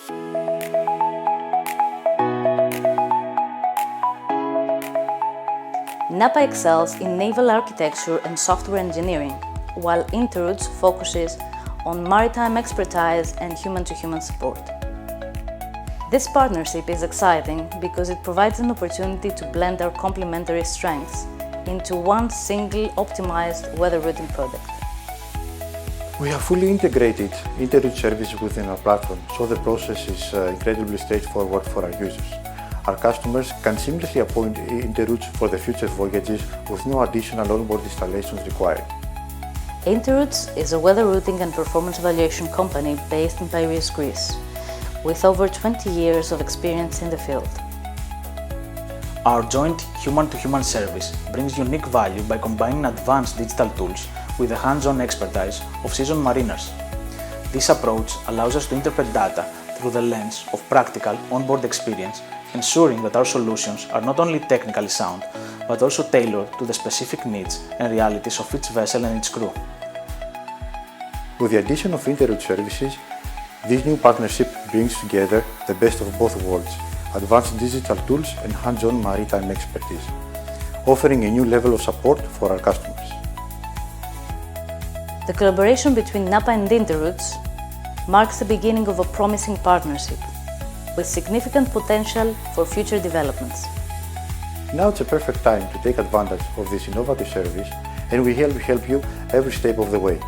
NAPA excels in naval architecture and software engineering, while Interoutes focuses on maritime expertise and human-to-human support. This partnership is exciting because it provides an opportunity to blend our complementary strengths into one single optimized weather routing product. We have fully integrated Interoutes services within our platform, so the process is incredibly straightforward for our users. Our customers can seamlessly appoint Interoutes for the future voyages with no additional onboard installations required. Interoutes is a weather routing and performance evaluation company based in Piraeus, Greece, with over 20 years of experience in the field. Our joint human-to-human service brings unique value by combining advanced digital tools with the hands-on expertise of seasoned mariners. This approach allows us to interpret data through the lens of practical onboard experience, ensuring that our solutions are not only technically sound, but also tailored to the specific needs and realities of each vessel and its crew. With the addition of Interoutes services, this new partnership brings together the best of both worlds, advanced digital tools and hands-on maritime expertise, offering a new level of support for our customers. The collaboration between NAPA and Interoutes marks the beginning of a promising partnership, with significant potential for future developments. Now it's a perfect time to take advantage of this innovative service, and we help you every step of the way.